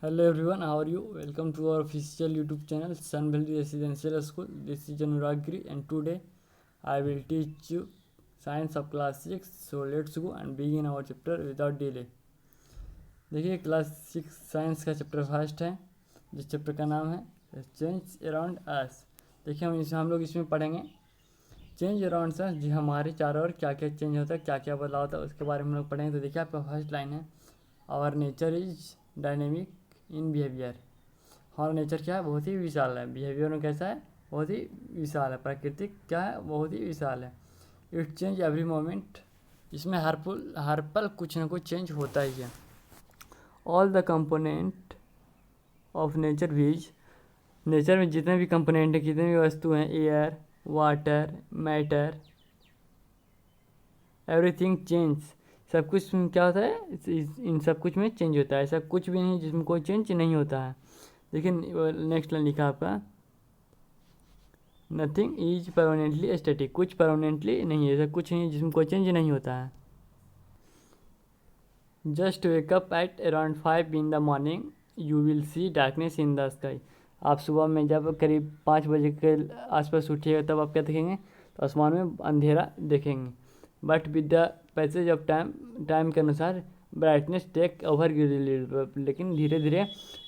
Hello everyone, how are you? Welcome to our official YouTube channel Sun Valley Residential School. This is Anuragiri and today I will teach you science of class 6. So let's go and begin our chapter without delay. देखिए class 6 science का chapter first है जिस chapter का नाम है change around us. देखिए हम लोग इसमें पढ़ेंगे चेंज अराउंड अस, जी हमारे चारों ओर क्या क्या चेंज होता है, क्या क्या बदलाव होता है उसके बारे में हम लोग पढ़ेंगे। तो देखिए आपका फर्स्ट लाइन है our nature is dynamic in behaviour. हमारा नेचर क्या है, बहुत ही विशाल है। बिहेवियर में कैसा है, बहुत ही विशाल है। प्राकृतिक क्या है, बहुत ही विशाल है। इट चेंज एवरी मोमेंट, इसमें हर पल कुछ ना कुछ चेंज होता ही है। All the component of nature which, nature में जितने भी कंपोनेंट हैं, कितने भी वस्तु हैं, air, water, matter, everything change, सब कुछ में क्या होता है, इन सब कुछ में चेंज होता है। ऐसा कुछ भी नहीं जिसमें कोई चेंज नहीं होता है। देखिए नेक्स्ट लाइन लिखा आपका नथिंग इज परमानेंटली स्टैटिक, कुछ परमानेंटली नहीं है, ऐसा कुछ नहीं है जिसमें कोई चेंज नहीं होता है। Just wake up at around 5 in the morning you will C darkness in the sky. आप सुबह में जब करीब 5 बजे के आसपास उठिएगा तब आप क्या देखेंगे, तो आसमान में अंधेरा देखेंगे। But with the passage of time, time के अनुसार ब्राइटनेस टेक ओवर, लेकिन धीरे धीरे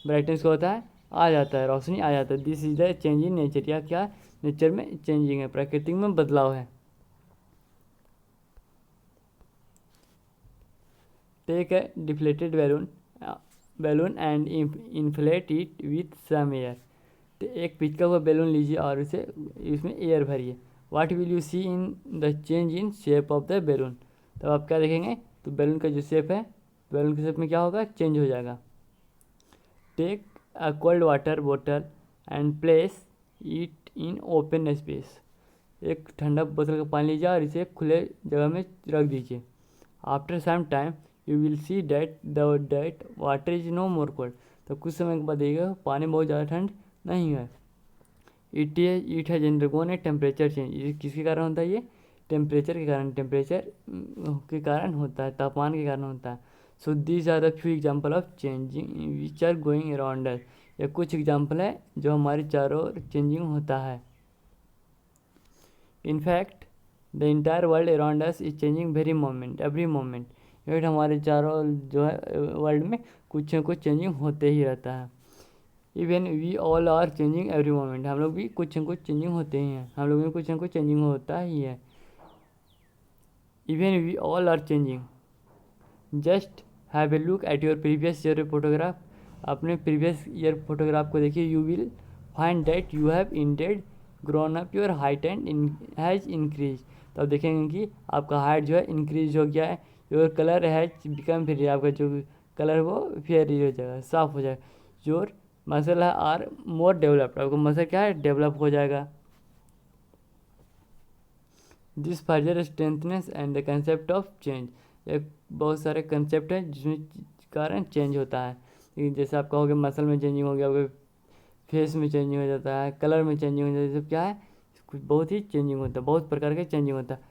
ब्राइटनेस क्या होता है, आ जाता है, रोशनी आ जाता है। This is the change in nature, या क्या नेचर में चेंजिंग है, प्रकृति में बदलाव है। Take a deflated balloon and inflate it with some air. तो एक पिचका हुआ बैलून लीजिए और उसे इसमें एयर भरिए। What will you see in the change in shape of the balloon, तब आप क्या देखेंगे, तो बैलून का जो शेप है, बैलून के शेप में क्या होगा, चेंज हो जाएगा। टेक अ कोल्ड वाटर बोतल and place it in open space. एक ठंडा बोतल का पानी लीजिए और इसे खुले जगह में रख दीजिए। After some time you will see that water is no more cold. तो कुछ समय के बाद देखिएगा पानी बहुत ज़्यादा ठंड नहीं है। It has undergone a temperature change, ये किसके कारण होता है, ये टेम्परेचर के कारण, टेम्परेचर के कारण होता है, तापमान के कारण होता है। So these are the few example of changing which are going around us. ये कुछ एग्जाम्पल है जो हमारे चारों ओर चेंजिंग होता है। In fact the entire world around us is changing very moment every moment. ये हमारे चारों जो है वर्ल्ड में कुछ न कुछ चेंजिंग होते ही रहता है। Even we all are changing every moment, हम लोग भी कुछ न कुछ चेंजिंग होते ही हैं, हम लोग में कुछ न कुछ चेंजिंग होता ही है। Even we all are changing. Just have a look at your previous year photograph. अपने प्रीवियस ईयर फोटोग्राफ को देखिए, you will find that you have indeed grown up, your height and has increase. तो आप देखेंगे कि आपका height जो है इंक्रीज हो गया है। Your colour has become fair, आपका जो कलर है वो फेयर हो जाएगा, साफ हो जाएगा। Your muscle are more developed, आपका मसल क्या है, डेवलप हो जाएगा। This further strengthness and the concept of change, एक बहुत सारे कंसेप्ट हैं जिसमें कारण चेंज होता है। लेकिन जैसे आप कहोगे मसल में चेंजिंग हो गया, आपके फेस में चेंजिंग हो जाता है, कलर में चेंजिंग हो जाता है, सब क्या है, कुछ बहुत ही चेंजिंग होता है, बहुत प्रकार के चेंजिंग होता है।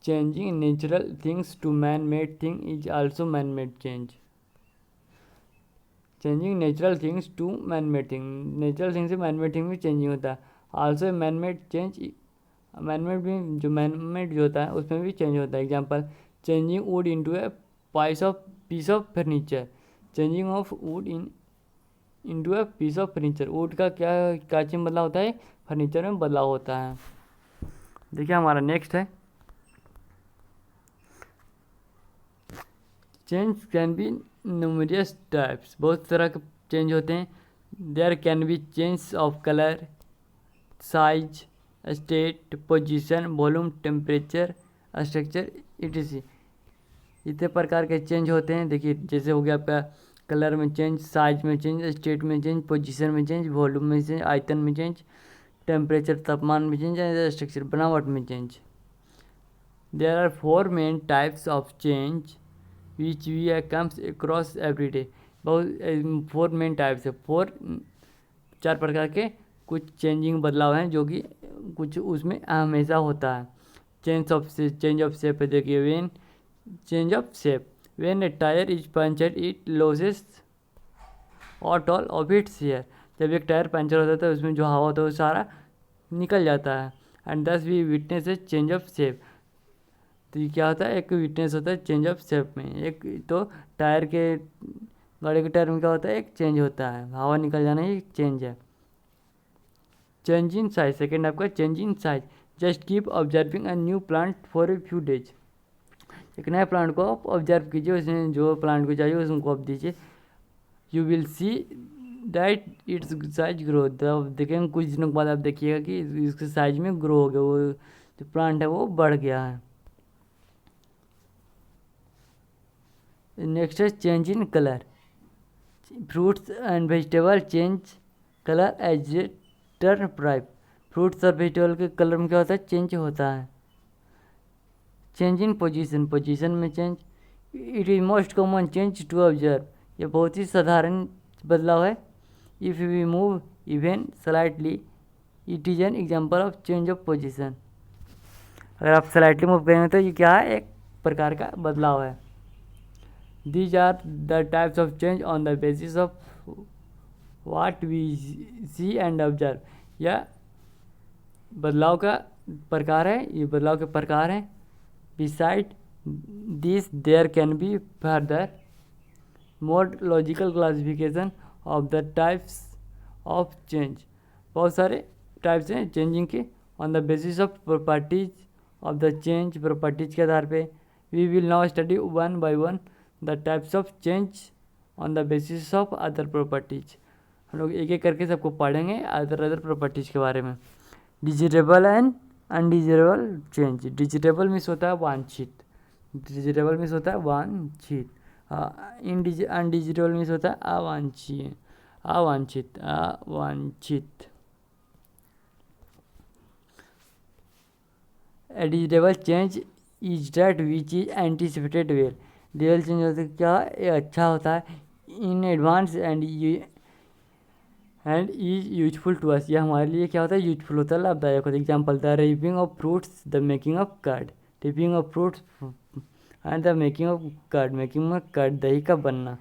Changing natural things to man made thing is also man made change. Changing natural things to man made thing, natural thing से मैन मेड थिंग में चेंजिंग होता है। Also man made change, man made भी जो man made जो होता है उसमें भी चेंज होता है। Example changing wood into a piece of furniture, changing of wood into a piece of furniture. Wood का क्या चीज बदलाव होता है, फर्नीचर में बदलाव होता है। देखिए हमारा नेक्स्ट है change can be numerous types, बहुत तरह के चेंज होते हैं। There can be change of colour, size, state, position, volume, temperature, structure, etc. इतने प्रकार के चेंज होते हैं। देखिए जैसे हो गया आपका कलर में चेंज, साइज में चेंज, स्टेट में चेंज, पोजीशन में चेंज, वॉल्यूम में चेंज, आयतन में चेंज, टेम्परेचर तापमान में चेंज, स्ट्रक्चर बनावट में change. There are 4 main types of change which we comes across every day. बहुत 4 मेन टाइप्स है, 4 प्रकार के कुछ चेंजिंग बदलाव हैं जो कि कुछ उसमें हमेशा होता है। चेंज ऑफ शेप है, देखिए when change of shape, when a tyre is punctured it losses और ऑल ऑफ इट्स एयर। जब एक टायर पंचर होता है तो उसमें जो हवा होता है वो सारा निकल जाता है। And thus we witness a change of shape. तो ये क्या होता है, एक विटनेस होता है चेंज ऑफ शेप में। एक तो टायर के गाड़ी के टायर में क्या होता है, एक चेंज होता है, हवा निकल जाना ही चेंज है। चेंज इन साइज, सेकेंड आपका change in size. Just keep observing a new plant for a few days. एक नए प्लांट को आप ऑब्जर्व कीजिए, उसमें जो प्लांट को चाहिए उसको आप दीजिए। You will see that it's size grow. तब देखेंगे कुछ दिनों के बाद आप देखिएगा कि इसके साइज में ग्रो हो गया, वो जो प्लांट है वो बढ़ गया है। नेक्स्ट है change in colour. Fruits and vegetable change colour as a turn ripe. Fruits और वेजिटेबल के कलर में क्या होता है, चेंज होता है। चेंज इन पोजीशन, पोजीशन में change. It is most common change to observe. ये बहुत ही साधारण बदलाव है। If we move even slightly it is an example of change of position. अगर आप स्लाइटली मूव करेंगे तो ये क्या है, एक प्रकार का बदलाव है। These are the types of change on the basis of what we see and observe. यह बदलाव का प्रकार है, ये बदलाव के प्रकार हैं। Beside this there can be further more logical classification of the types of change. बहुत सारे टाइप्स हैं चेंजिंग के, on the basis of properties of the change, properties के आधार पे। We will now study one by one the types of change on the basis of other properties. हम लोग एक एक करके सबको पढ़ेंगे अदर प्रॉपर्टीज के बारे में। डिजिटेबल एंड अनडिजिटेबल चेंज। डिजिटेबल मीन्स होता है वांछित, डिजिटेबल मीन्स होता है वांछित। अनडिजिटेबल मीन्स होता है अवांछीय, अवांछित, अवांछित। A desirable change is that which is anticipated well. Desirable change होता है क्या, ये अच्छा होता है in advance and is useful to us. यह हमारे लिए क्या होता है, यूजफुल होता है, लाभदायक होता है। Example the ripening of fruits, the making of curd. Ripening of fruits and the making of curd, making of curd, दही का बनना।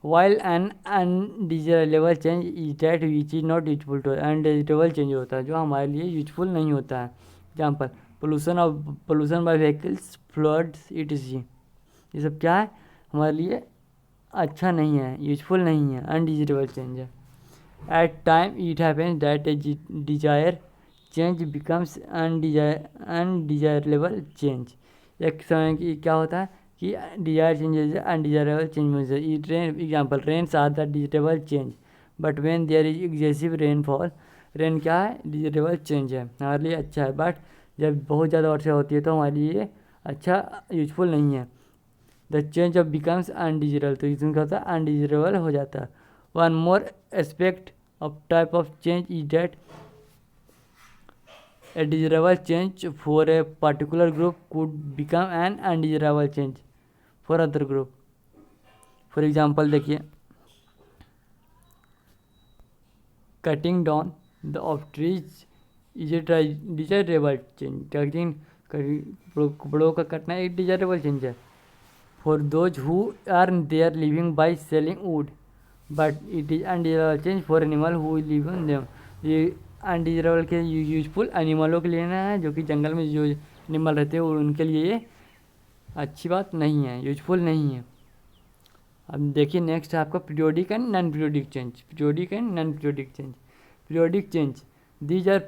While an undesirable change is that which is not useful to. Undesirable change होता है जो हमारे लिए useful नहीं होता है। Example pollution by vehicles, floods, etc. ये सब क्या है, हमारे लिए अच्छा नहीं है, यूजफुल नहीं है, अनडिजिटेबल चेंज है। At time it happens that a desire change becomes undesirable change. एक समय की क्या होता है कि डिजायर चेंज अनडिजायरेबल चेंज में से। Example rains are the desirable change but when there is excessive rainfall. Rain क्या है, डिजिटेबल चेंज है, हमारे लिए अच्छा है, बट जब बहुत ज़्यादा वर्षा होती है तो हमारे लिए अच्छा यूजफुल नहीं है। द चेंज ऑफ बिकम्स अनडिजिटेबल, तो इसमें क्या होता है, अनडिजिटेबल हो जाता है। One more aspect of type of change is that a desirable change for a particular group could become an undesirable change for other group. For example देखिए, cutting down the of trees is a desirable change। Cutting पेड़ों का कटना एक desirable change है। For those who earn their living by selling wood, but it is undesirable change for animal who live in them. ये undesirable के useful एनिमलों के लिए ना है, जो कि जंगल में जो एनिमल रहते हैं उनके लिए ये अच्छी बात नहीं है, यूजफुल नहीं है। अब देखिए नेक्स्ट है आपका periodic and non periodic change. Periodic and non periodic change. Periodic change these are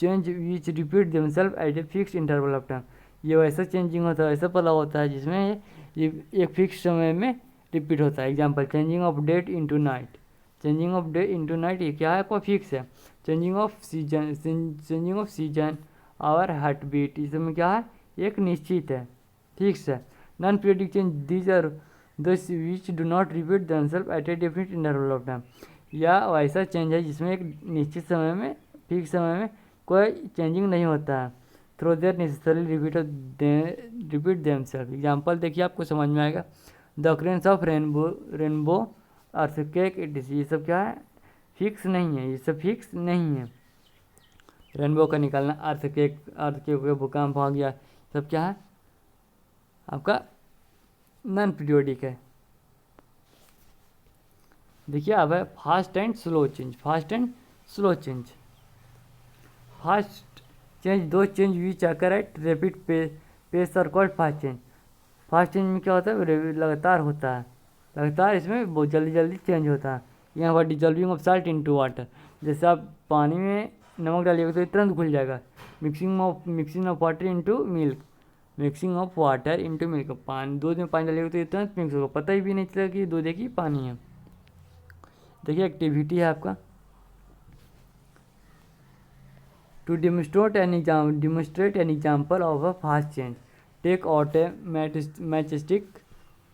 change which repeat themselves at a fix interval of time. ये वैसा चेंजिंग होता है, ऐसा बदलाव होता है जिसमें ये एक फिक्स समय में रिपीट होता है। Example changing of date into night. Changing of day into night ये क्या है, कोई फिक्स है। Changing of season our heart beat, इसमें क्या है, एक निश्चित है, फिक्स है। Non periodic change these are those which do not repeat themselves at a different interval of time. या वैसा चेंज है जिसमें एक निश्चित समय में, फिक्स समय में कोई चेंजिंग नहीं होता है। Through their necessary repeat themself. Example देखिए आपको समझ में आएगा। The occurrence of rainbow earthquake etc. ये सब क्या है, फिक्स नहीं है, ये सब फिक्स नहीं है। रेनबो का निकालना, अर्थक्वेक का भूकंप हो गया, सब क्या है आपका नॉन पीरियोडिक है। देखिए अब है fast and slow change. Fast and slow change. Fast change दो change which occur at rapid pace are called fast change. Fast change में क्या होता है, लगातार होता है, लगातार इसमें बहुत जल्दी जल्दी चेंज होता है। यहाँ पर dissolving of salt into water, जैसे आप पानी में नमक डालिएगा तो ये तुरंत घुल जाएगा। Mixing of water into milk, mixing of water into milk, पानी दूध में पानी डालिएगा तो ये तुरंत मिक्स होगा, पता ही भी नहीं चलेगा कि दूध है कि पानी है। देखिए एक्टिविटी है आपका, to demonstrate an example of a fast change take out a match stick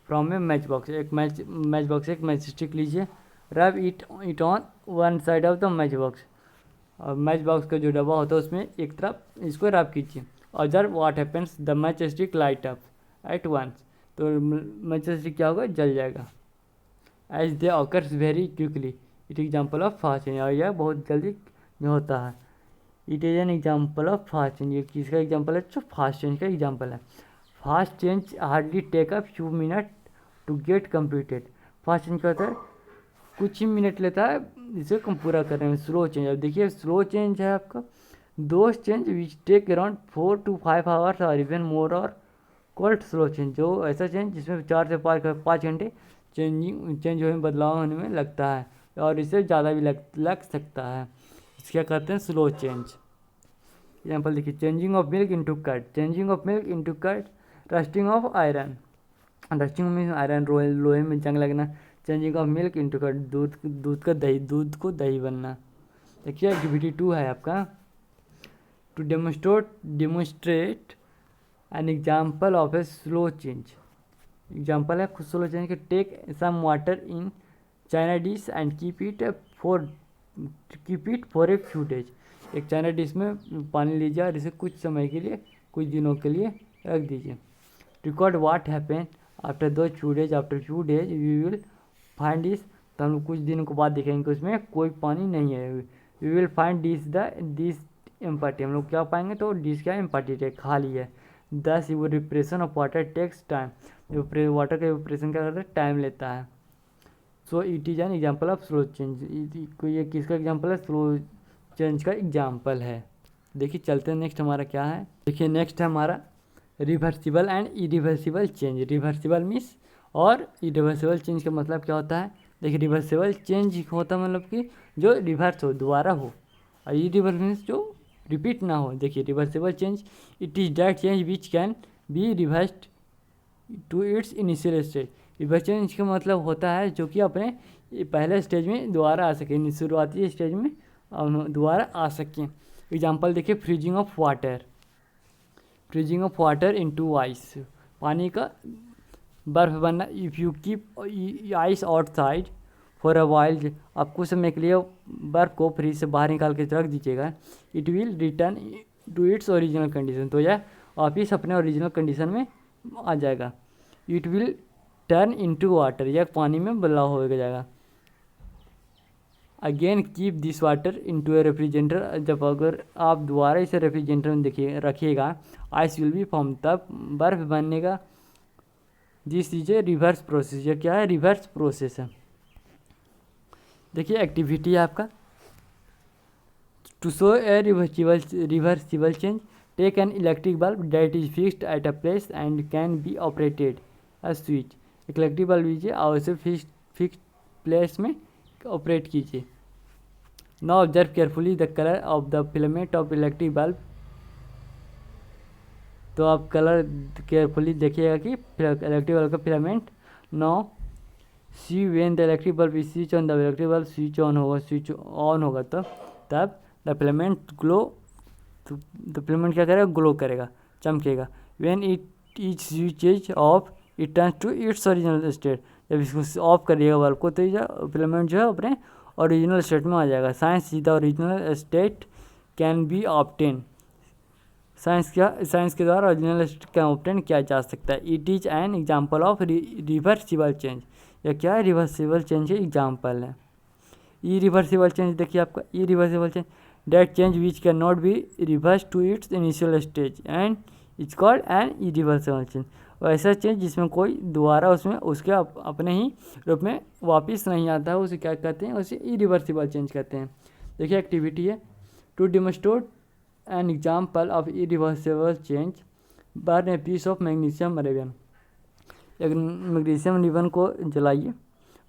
from a match box. एक मैच बॉक्स एक मैच स्टिक लीजिए, rub it on one side of the match box, और match box का जो डब्बा होता है उसमें एक तरफ इसको रब कीजिए। Observe what happens, the match stick light up at once, तो मैच स्टिक क्या होगा, जल जाएगा। As they occurs very quickly, it example of fast change, और यह बहुत जल्दी होता है। It is an example of fast change, ये किसका एग्जाम्पल है, जो फास्ट चेंज का एग्जाम्पल है। Fast change hardly take a few minute to get completed. Fast change क्या होता है, कुछ ही मिनट लेता है इसे कम पूरा करने में। स्लो चेंज, अब देखिए स्लो चेंज है आपका, those change which take around 4 to 5 hours or even more are called slow change, जो ऐसा चेंज जिसमें 4 से 5 घंटे चेंज होने बदलाव होने में लगता है, और इससे ज़्यादा भी लग सकता है। इसे क्या कहते हैं, स्लो चेंज। एग्जाम्पल देखिए, changing of milk into curd, changing of milk into curd, rusting of iron, rusting में आयरन लोहे में जंग लगना, changing of milk into curd, दूध को दही बनना। देखिए एक्टिविटी 2 है आपका, to demonstrate an example of a slow change. Example है खुद स्लो चेंज के, take some water in china dish and keep it for a few days. एक चाइना डिश में पानी लीजिए और इसे कुछ समय के लिए, कुछ दिनों के लिए रख दीजिए। Record what happen after those few days, after few days we will find this, तो हम लोग कुछ दिनों के बाद देखेंगे उसमें कोई पानी नहीं है। We will find this empty, हम लोग क्या पाएंगे, तो डिश क्या एम्पटी है, खाली है। Thus evaporation of water takes time, water का इवोपोरेशन क्या करता है, टाइम लेता है। So it is an example of slow change, ये किसका एग्जाम्पल है, स्लो चेंज का एग्जाम्पल है। देखिए चलते हैं नेक्स्ट हमारा क्या है। देखिए नेक्स्ट है हमारा reversible and irreversible change. Reversible means और इरिवर्सिबल चेंज का मतलब क्या होता है। देखिए रिवर्सिबल चेंज होता है मतलब कि जो रिवर्स हो, दोबारा हो, और इरिवर्सिबल मीन्स जो रिपीट ना हो। देखिए reversible change, it is that change which can be reversed to its initial stage. Reverse change का मतलब होता है जो कि अपने पहले स्टेज में दोबारा आ सके, शुरुआती स्टेज में दोबारा आ सकें। एग्जाम्पल देखिए, freezing of water, freezing of water into ice, पानी का बर्फ बनना। If you keep ice outside for a while, आप कुछ समय के लिए बर्फ को फ्रीज से बाहर निकाल के रख दीजिएगा, it will return to its original condition, तो यह वापिस अपने ओरिजिनल कंडीशन में आ जाएगा। It will turn into water, यह पानी में बदलाव हो जाएगा। Again keep this water into a refrigerator, जब अगर आप दोबारा इसे रेफ्रिजरेटर में देखिए रखिएगा, आइस विल बी फॉर्म, तब बर्फ बनने का। This is a reverse process, ये क्या है, रिवर्स प्रोसेस है। देखिए एक्टिविटी है आपका, to show a reversible change take an electric bulb that is fixed at a place and can be operated a switch. Electric bulb लीजिए और उसे फिक्स्ड प्लेस में ऑपरेट कीजिए। Now observe carefully the colour of the filament of electric bulb, तो आप colour carefully देखिएगा कि electric bulb का filament. Now see when the electric bulb is switch on, the electric bulb switch on होगा तब the filament glow, the filament क्या करेगा, glow करेगा, चमकेगा। When it is switches off it turns to its original state, जब इसको of करिएगा bulb को तो ये फिलामेंट जो है अपने ओरिजिनल स्टेट में आ जाएगा। Science the original state can be obtain, science के द्वारा ओरिजिनल स्टेट का ऑब्टेन किया जा सकता है। It is an example of reversible change, यह क्या है, रिवर्सिबल चेंज के एग्जाम्पल है। ई रिवर्सिबल चेंज देखिए आपका, irreversible change that change which can not be reverse to its initial stage and it's called an irreversible change. वैसा change जिसमें कोई दोबारा उसमें उसके अपने ही रूप में वापस नहीं आता है, उसे क्या कहते हैं, उसे इरिवर्सिबल चेंज कहते हैं। देखिए एक्टिविटी है, to demonstrate an example of irreversible change burn a piece of magnesium ribbon. एक मैग्नीशियम रिबन को जलाइए।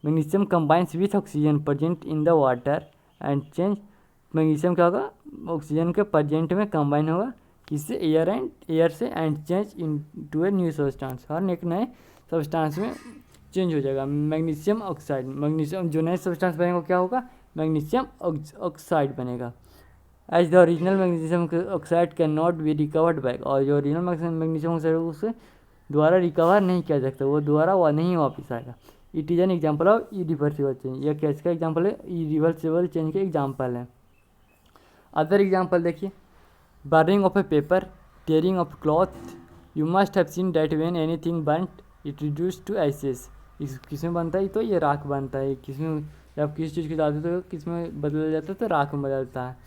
Magnesium combines with oxygen present in the water and change. Magnesium क्या होगा, ऑक्सीजन के प्रेजेंट में कंबाइन होगा किससे, एयर से, and change into a new substance, हर एक नए सब्सटेंस में चेंज हो जाएगा। मैग्नीशियम ऑक्साइड, मैग्नीशियम जो नए सब्सटेंस बनेगा क्या होगा, मैग्नीशियम ऑक्साइड बनेगा। As the original magnesium oxide can not be recovered back, और जो ओरिजिनल मैग्नीशियम ऑक्साइड उसे दोबारा रिकवर नहीं किया जा सकता, वो दोबारा वह नहीं वापस आएगा। It is an example of irreversible change, यह कैसे का एग्जाम्पल है, इरिवर्सिबल चेंज के एग्जाम्पल है। अदर एग्जाम्पल देखिए, burning of a paper, tearing of cloth. You must have seen that when anything burnt it reduce to ashes. इस किसमें बनता है, तो ये राख बनता है। किसमें, जब किसी चीज़ की डालते तो किसमें बदल जाता है, तो राख में बदलता है।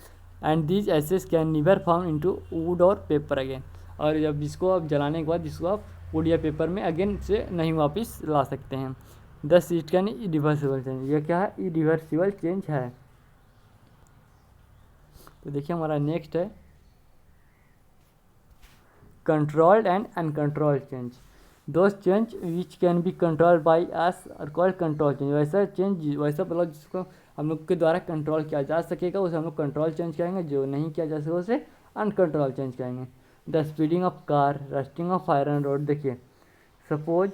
And these ashes can never form into would और पेपर अगेन, और जब इसको आप जलाने के बाद जिसको आप वुड या पेपर में अगेन से नहीं वापस ला सकते हैं। Thus it can irreversible change, यह क्या है, इरिवर्सिबल चेंज है। तो देखिए हमारा नेक्स्ट है controlled and uncontrolled change. Those change which can be controlled by us और कॉल्ड कंट्रोल चेंज। वैसा चेंज, वैसा मतलब जिसको हम लोग के द्वारा कंट्रोल किया जा सकेगा उसे हम लोग कंट्रोल चेंज करेंगे, जो नहीं किया जा सकेगा उसे अनकंट्रोल चेंज करेंगे। The speeding of car, rusting of iron rod. देखिए suppose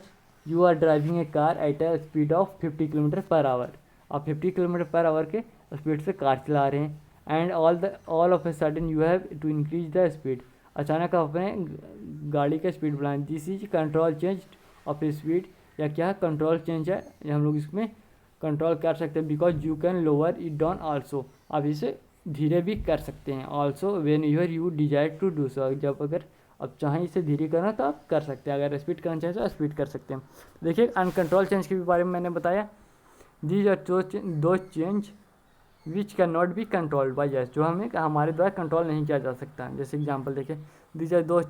you are driving a car at a speed of 50 kilometre पर आवर। आप 50 किलोमीटर पर आवर के स्पीड से कार चला रहे हैं, and all of a sudden you have to increase the speed. अचानक आप अपने गाड़ी का स्पीड बढ़ाएं। This is control change of speed, या क्या कंट्रोल चेंज है, ये हम लोग इसमें कंट्रोल कर सकते हैं। Because you can lower it down also, आप इसे धीरे भी कर सकते हैं। Also when you desire to do so, जब अगर आप चाहें इसे धीरे करना तो आप कर सकते हैं, अगर स्पीड करना चाहें तो स्पीड कर सकते हैं। देखिए अनकंट्रोल चेंज के बारे में मैंने बताया, दीज आर दो change which can not be controlled by us, जो हमें हमारे द्वारा कंट्रोल नहीं किया जा सकता। जैसे एग्जांपल देखिए, दीज आर दो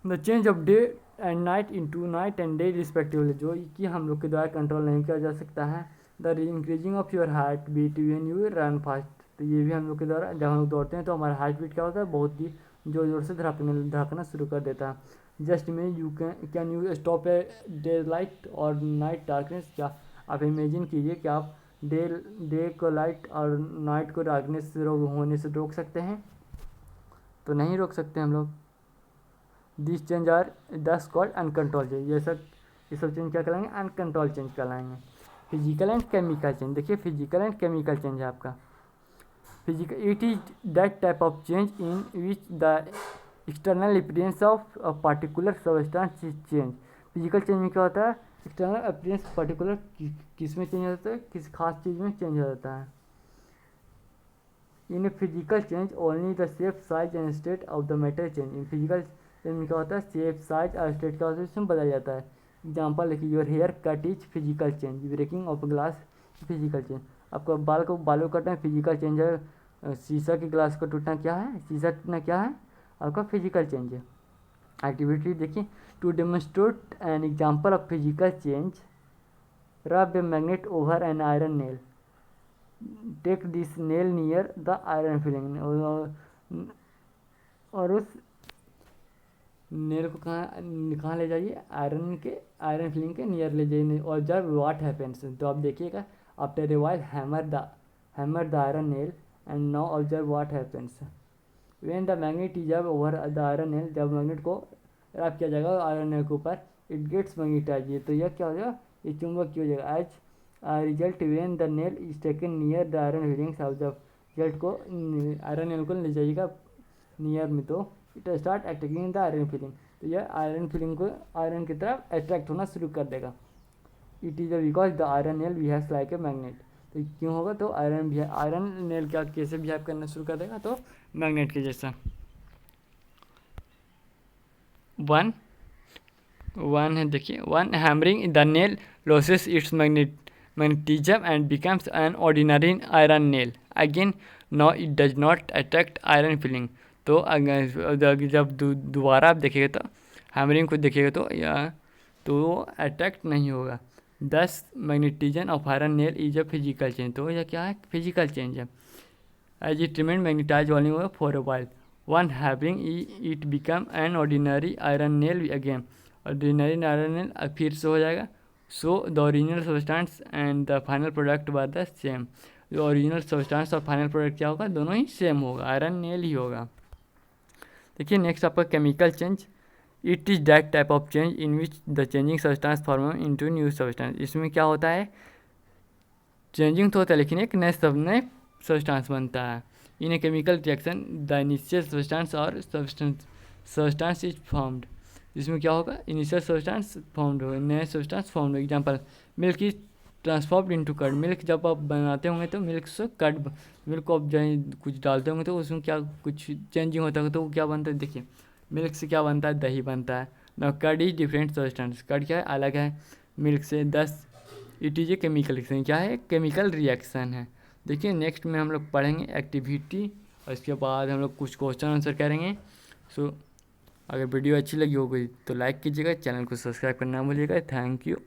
the change of day and night into night and day respectively, जो कि हम लोग के द्वारा कंट्रोल नहीं किया जा सकता है। The increasing of your heart beat when you run fast, तो ये भी हम लोग के द्वारा, जब हम लोग दौड़ते हैं तो हमारा हार्ट बीट क्या होता है, बहुत ही जोर जोर से धड़कना शुरू कर देता है। जस्ट में you can you stop a day light और नाइट डार्कनेस, क्या आप इमेजिन कीजिए कि आप डे को लाइट और नाइट को डार्कनेस होने से रोक सकते हैं, तो नहीं रोक सकते हम लोग। This change are thus called uncontrol change, ये सब चेंज क्या कहलाएंगे, अनकंट्रोल चेंज कहलाएंगे। फिजिकल एंड केमिकल चेंज, देखिए फिजिकल एंड केमिकल चेंज है आपका। Physical, it is that type of change in which the external appearance of a particular substance is change. Physical change में क्या होता है, एक्सटर्नल अपीयरेंस पार्टिकुलर किस में change होता है, किस खास चीज़ में चेंज हो जाता है। In physical change only the shape size and state of the matter change. In physical change में क्या होता है, शेप साइज और स्टेट क्या होता है, इसमें बदल जाता है। एग्जाम्पल देखिए, your hair cut is physical change, breaking of glass physical change. आपको बालों कटना फिजिकल चेंज है। शीशा के ग्लास को टूटना क्या है, शीशा टूटना क्या है, आपका फिजिकल चेंज है। एक्टिविटी देखिए, to demonstrate an example of physical change, rub a magnet over an iron nail, take this nail near the iron filing, और उस नेल को कहाँ ले जाइए, आयरन फिलिंग के नियर ले जाइए। ऑब्जर्व व्हाट हैपेंस, तो आप देखिएगा, after a while hammer the iron nail and now observe what happens when the magnet is over the iron nail. जब मैग्नेट को रब किया जाएगा आयरन नेल के ऊपर, इट गेट्स मैग्नेटाइज, तो यह क्या हो जाएगा, ये चुंबक हो जाएगा। As result when the nail is taken near the iron filings, अब जब रिजल्ट को आयरन नेल को ले जाइएगा नियर में, तो it start attracting the iron filling, तो यह आयरन फिलिंग को आयरन की तरफ अट्रैक्ट होना शुरू कर देगा। It is because the iron nail behaves like a magnet, तो क्यों होगा, तो आयरन नेल क्या कैसे बिहेव करना शुरू कर देगा, तो मैग्नेट के जैसा। वन है देखिए, one hammering the nail losses it's magnetism and becomes an ordinary iron nail. Again, now it does not attract iron filling. तो अगर जब दोबारा आप देखिएगा तो हैमरिंग को देखिएगा तो वो अट्रैक्ट नहीं होगा। 10 magnetisation of iron nail is a physical change, तो यह क्या है, फिजिकल चेंज है। As it remain magnetise volume for a while, one having it become an ordinary iron nail again, ordinary iron nail फिर से हो जाएगा। So the original substance and the final product were the same, जो original substance और final product क्या होगा, दोनों ही सेम होगा, आयरन नेल ही होगा। देखिए नेक्स्ट आपका chemical change, it is that type of change in which the changing substance form into new substance. इसमें क्या होता है, चेंजिंग तो होता है लेकिन एक नए सब्सटेंस बनता है। In a chemical reaction the initial substance और सब्सटेंस इज फॉर्म्ड। इसमें क्या होगा, इनिशियल सब्सटेंस फॉर्म्ड होगा, नए substance formed. Example, milk is transformed into curd. Milk जब आप बनाते होंगे तो मिल्क से कर्ड, मिल्क को आप कुछ डालते होंगे तो उसमें क्या कुछ चेंजिंग होता है तो वो क्या बनता है, देखिए मिल्क से क्या बनता है, दही बनता है ना। Curd is different substance, curd क्या है, अलग है मिल्क से। 10 it is a chemical reaction, क्या है, केमिकल रिएक्शन है। देखिए नेक्स्ट में हम लोग पढ़ेंगे एक्टिविटी और इसके बाद हम लोग कुछ क्वेश्चन आंसर करेंगे। सो अगर वीडियो अच्छी लगी होगी तो लाइक कीजिएगा, चैनल को सब्सक्राइब करना ना भूलिएगा। Thank you.